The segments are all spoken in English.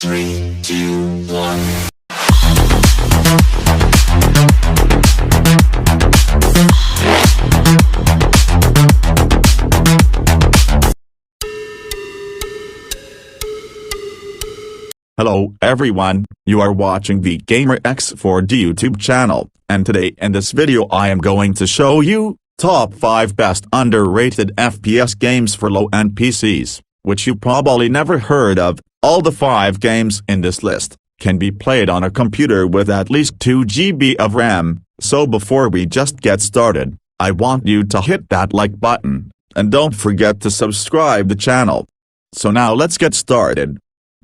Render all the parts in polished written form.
3, 2, 1. Hello everyone, you are watching the 𝐷𝐸𝐴𝐚𝐦𝐞𝐬 YouTube channel, and today in this video I am going to show you top 5 best underrated FPS games for low-end PCs, which you probably never heard of. All the 5 games in this list can be played on a computer with at least 2 GB of RAM, so before we just get started, I want you to hit that like button, and don't forget to subscribe the channel. So now let's get started.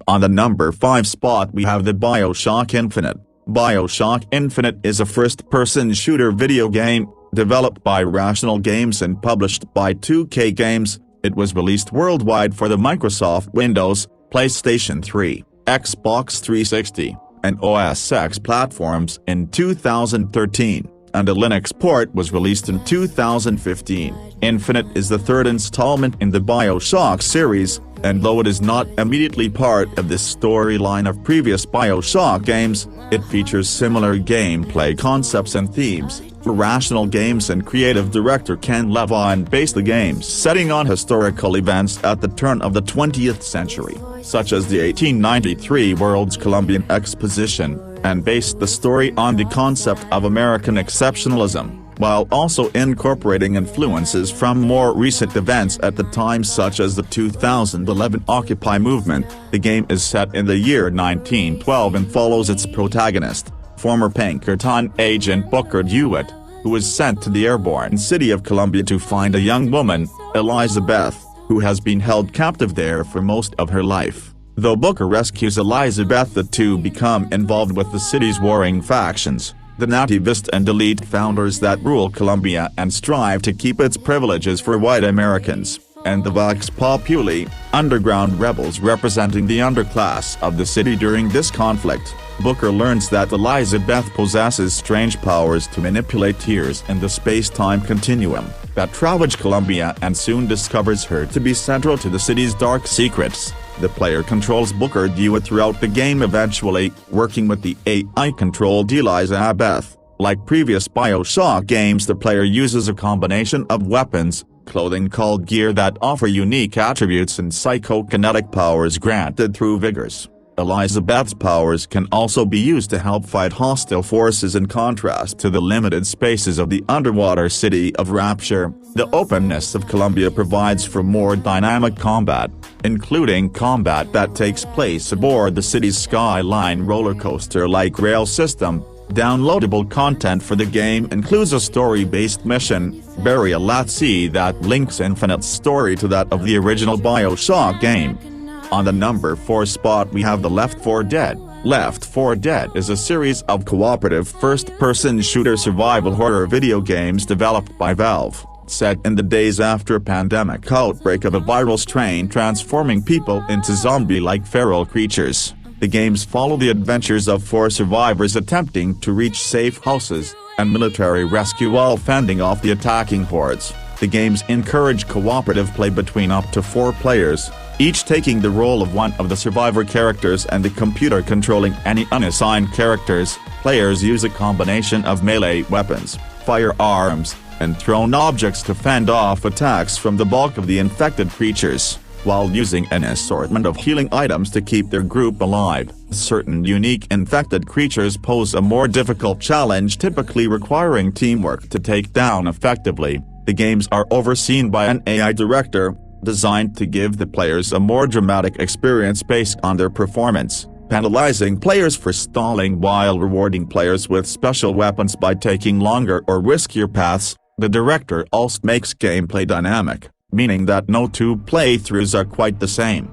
On the number 5 spot we have the Bioshock Infinite. Bioshock Infinite is a first-person shooter video game, developed by Rational Games and published by 2K Games. It was released worldwide for the Microsoft Windows, PlayStation 3, Xbox 360, and OS X platforms in 2013, and a Linux port was released in 2015. Infinite is the third installment in the Bioshock series, and though it is not immediately part of the storyline of previous Bioshock games, it features similar gameplay concepts and themes. Rational Games and creative director Ken Levine based the game's setting on historical events at the turn of the 20th century, such as the 1893 World's Columbian Exposition, and based the story on the concept of American exceptionalism, while also incorporating influences from more recent events at the time such as the 2011 Occupy movement. The game is set in the year 1912 and follows its protagonist, former Pinkerton agent Booker DeWitt, who is sent to the airborne city of Columbia to find a young woman, Elizabeth, who has been held captive there for most of her life. Though Booker rescues Elizabeth, the two become involved with the city's warring factions, the nativist and elite founders that rule Columbia and strive to keep its privileges for white Americans, and the Vox Populi, underground rebels representing the underclass of the city during this conflict. Booker learns that Elizabeth possesses strange powers to manipulate tears in the space-time continuum that ravage Columbia, and soon discovers her to be central to the city's dark secrets. The player controls Booker DeWitt throughout the game, eventually working with the AI-controlled Elizabeth. Like previous Bioshock games, the player uses a combination of weapons, clothing called gear that offer unique attributes, and psychokinetic powers granted through vigors. Elizabeth's powers can also be used to help fight hostile forces, in contrast to the limited spaces of the underwater city of Rapture. The openness of Columbia provides for more dynamic combat, including combat that takes place aboard the city's Skyline roller coaster-like rail system. Downloadable content for the game includes a story-based mission, Burial at Sea, that links Infinite's story to that of the original Bioshock game. On the number 4 spot we have the Left 4 Dead. Left 4 Dead is a series of cooperative first-person shooter survival horror video games developed by Valve, set in the days after a pandemic outbreak of a viral strain transforming people into zombie-like feral creatures. The games follow the adventures of 4 survivors attempting to reach safe houses and military rescue while fending off the attacking hordes. The games encourage cooperative play between up to 4 players, each taking the role of one of the survivor characters and the computer controlling any unassigned characters. Players use a combination of melee weapons, firearms, and thrown objects to fend off attacks from the bulk of the infected creatures, while using an assortment of healing items to keep their group alive. Certain unique infected creatures pose a more difficult challenge, typically requiring teamwork to take down effectively. The games are overseen by an AI director, designed to give the players a more dramatic experience based on their performance, penalizing players for stalling while rewarding players with special weapons by taking longer or riskier paths. The director also makes gameplay dynamic, meaning that no 2 playthroughs are quite the same.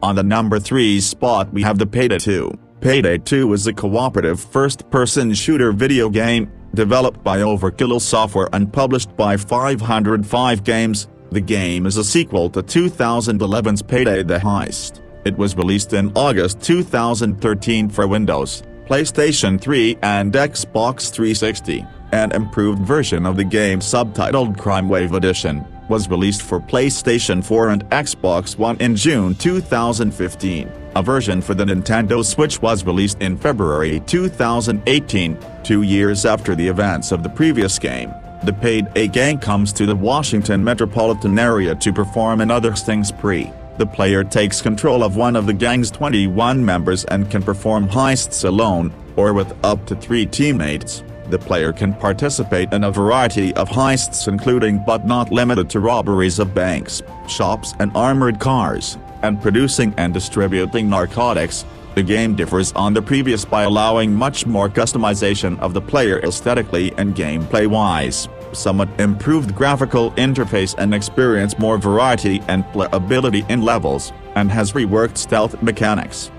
On the number 3 spot we have the Payday II. Payday II is a cooperative first-person shooter video game, developed by Overkill Software and published by 505 Games. The game is a sequel to 2011's Payday the Heist. It was released in August 2013 for Windows, PlayStation 3 and Xbox 360. An improved version of the game subtitled Crime Wave Edition was released for PlayStation 4 and Xbox One in June 2015. A version for the Nintendo Switch was released in February 2018, 2 years after the events of the previous game. The Payday gang comes to the Washington metropolitan area to perform another sting spree. The player takes control of one of the gang's 21 members and can perform heists alone, or with up to 3 teammates. The player can participate in a variety of heists including but not limited to robberies of banks, shops and armored cars, and producing and distributing narcotics. The game differs on the previous by allowing much more customization of the player aesthetically and gameplay-wise, somewhat improved graphical interface and experience more variety and playability in levels, and has reworked stealth mechanics.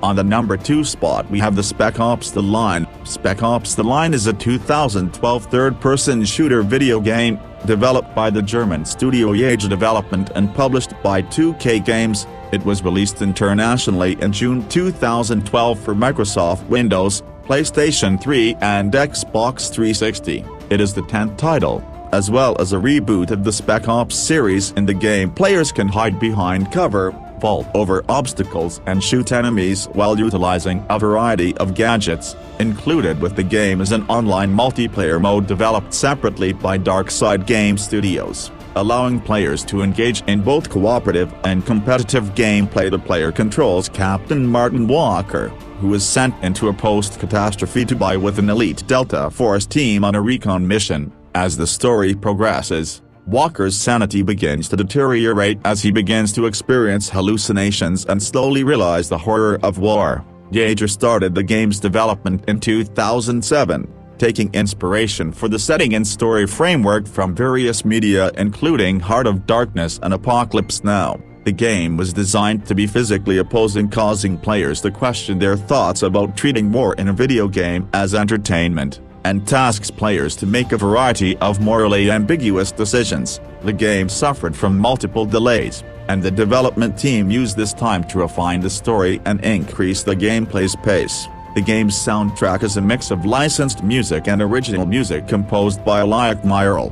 On the number 2 spot we have the Spec Ops The Line. Spec Ops The Line is a 2012 third-person shooter video game, developed by the German studio 𝐏𝐫𝐸 Development and published by 2K Games. It was released internationally in June 2012 for Microsoft Windows, PlayStation 3 and Xbox 360. It is the 10th title, as well as a reboot of the Spec Ops series. In the game, players can hide behind cover, vault over obstacles and shoot enemies while utilizing a variety of gadgets. Included with the game is an online multiplayer mode developed separately by Darkside Game Studios, allowing players to engage in both cooperative and competitive gameplay. The player controls Captain Martin Walker, who is sent into a post-catastrophe Dubai with an elite Delta Force team on a recon mission. As the story progresses, Walker's sanity begins to deteriorate as he begins to experience hallucinations and slowly realize the horror of war. 𝐏𝐫𝐸 started the game's development in 2007, taking inspiration for the setting and story framework from various media including Heart of Darkness and Apocalypse Now. The game was designed to be physically opposing, causing players to question their thoughts about treating war in a video game as entertainment, and tasks players to make a variety of morally ambiguous decisions. The game suffered from multiple delays, and the development team used this time to refine the story and increase the gameplay's pace. The game's soundtrack is a mix of licensed music and original music composed by 𝐏𝐸𝐸.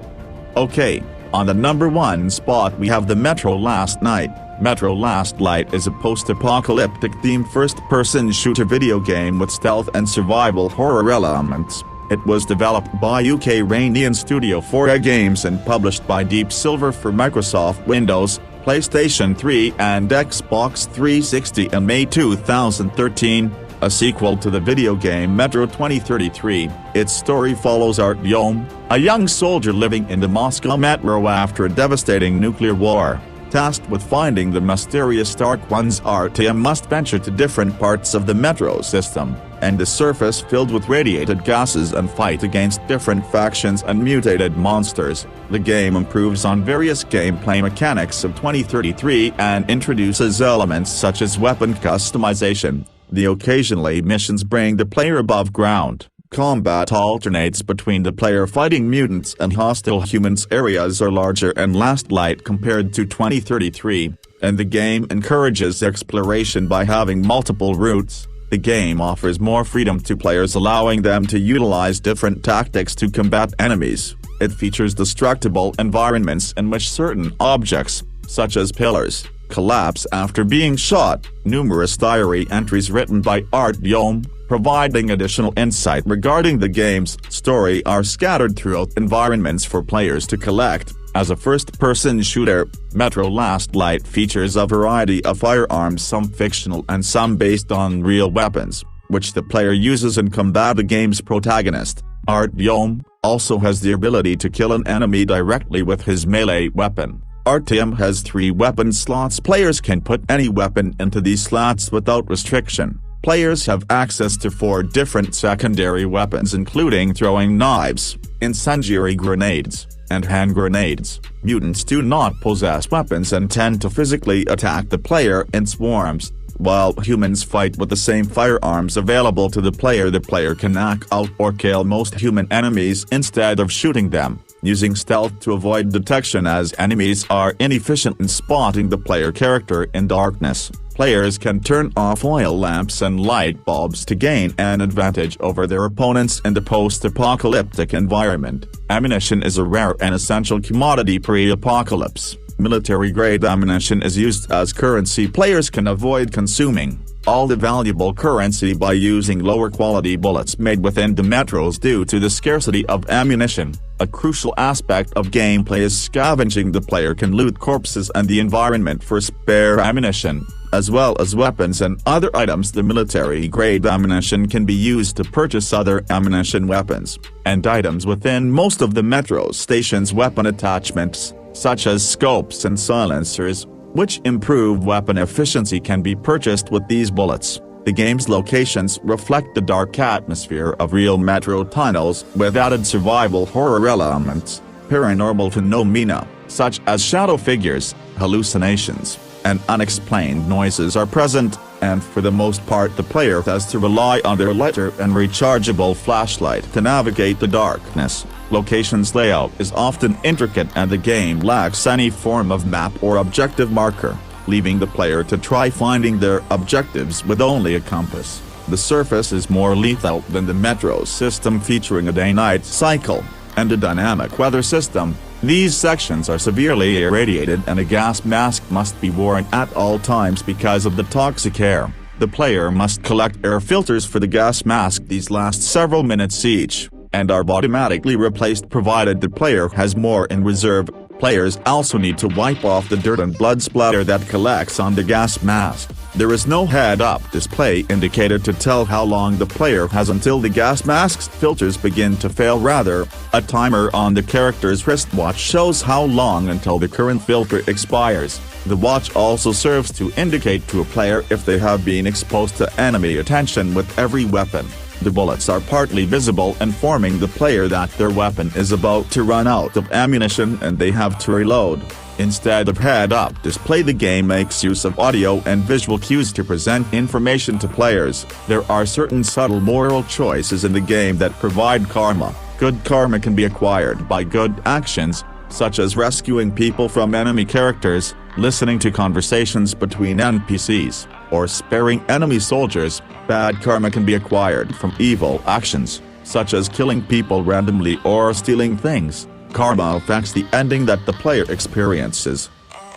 Okay, on the number 1 spot we have the Metro Last Light. Metro Last Light is a post-apocalyptic themed first-person shooter video game with stealth and survival horror elements. It was developed by Ukrainian studio 4A Games and published by Deep Silver for Microsoft Windows, PlayStation 3 and Xbox 360 in May 2013, a sequel to the video game Metro 2033. Its story follows Artyom, a young soldier living in the Moscow metro after a devastating nuclear war. Tasked with finding the mysterious Dark Ones, Artyom must venture to different parts of the metro system, and the surface filled with radiated gases and fight against different factions and mutated monsters. The game improves on various gameplay mechanics of 2033 and introduces elements such as weapon customization. The occasionally missions bring the player above ground. Combat alternates between the player fighting mutants and hostile humans. Areas are larger and Last Light compared to 2033, and the game encourages exploration by having multiple routes. The game offers more freedom to players, allowing them to utilize different tactics to combat enemies. It features destructible environments in which certain objects, such as pillars, collapse after being shot. Numerous diary entries written by Artyom, providing additional insight regarding the game's story, are scattered throughout environments for players to collect. As a first-person shooter, Metro Last Light features a variety of firearms, some fictional and some based on real weapons, which the player uses in combat. The game's protagonist, Artyom, also has the ability to kill an enemy directly with his melee weapon. Artyom has 3 weapon slots. Players can put any weapon into these slots without restriction. Players have access to 4 different secondary weapons, including throwing knives, incendiary grenades, and hand grenades. Mutants do not possess weapons and tend to physically attack the player in swarms, while humans fight with the same firearms available to the player can knock out or kill most human enemies instead of shooting them, using stealth to avoid detection as enemies are inefficient in spotting the player character in darkness. Players can turn off oil lamps and light bulbs to gain an advantage over their opponents in the post-apocalyptic environment. Ammunition is a rare and essential commodity pre-apocalypse. Military-grade ammunition is used as currency. Players can avoid consuming all the valuable currency by using lower-quality bullets made within the metros due to the scarcity of ammunition. A crucial aspect of gameplay is scavenging. The player can loot corpses and the environment for spare ammunition, as well as weapons and other items. The military-grade ammunition can be used to purchase other ammunition, weapons, and items within most of the metro stations. Weapon attachments, such as scopes and silencers, which improve weapon efficiency, can be purchased with these bullets. The game's locations reflect the dark atmosphere of real metro tunnels with added survival horror elements. Paranormal phenomena, such as shadow figures, hallucinations, and unexplained noises are present, and for the most part the player has to rely on their lighter and rechargeable flashlight to navigate the darkness. Location's layout is often intricate and the game lacks any form of map or objective marker, leaving the player to try finding their objectives with only a compass. The surface is more lethal than the metro system, featuring a day-night cycle and a dynamic weather system. These sections are severely irradiated and a gas mask must be worn at all times because of the toxic air. The player must collect air filters for the gas mask. These last several minutes each, and are automatically replaced provided the player has more in reserve. Players also need to wipe off the dirt and blood splatter that collects on the gas mask. There is no head-up display indicator to tell how long the player has until the gas mask's filters begin to fail. Rather, a timer on the character's wristwatch shows how long until the current filter expires. The watch also serves to indicate to a player if they have been exposed to enemy attention with every weapon. The bullets are partly visible, informing the player that their weapon is about to run out of ammunition and they have to reload. Instead of head-up display, the game makes use of audio and visual cues to present information to players. There are certain subtle moral choices in the game that provide karma. Good karma can be acquired by good actions, such as rescuing people from enemy characters, listening to conversations between NPCs, or sparing enemy soldiers. Bad karma can be acquired from evil actions, such as killing people randomly or stealing things. Karma affects the ending that the player experiences.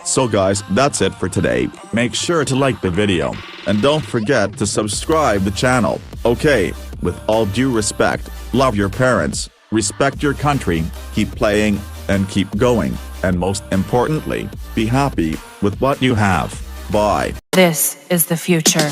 So guys, that's it for today. Make sure to like the video, and don't forget to subscribe the channel. Okay, with all due respect, love your parents, respect your country, keep playing, and keep going, and most importantly, be happy with what you have. Bye. This is the future.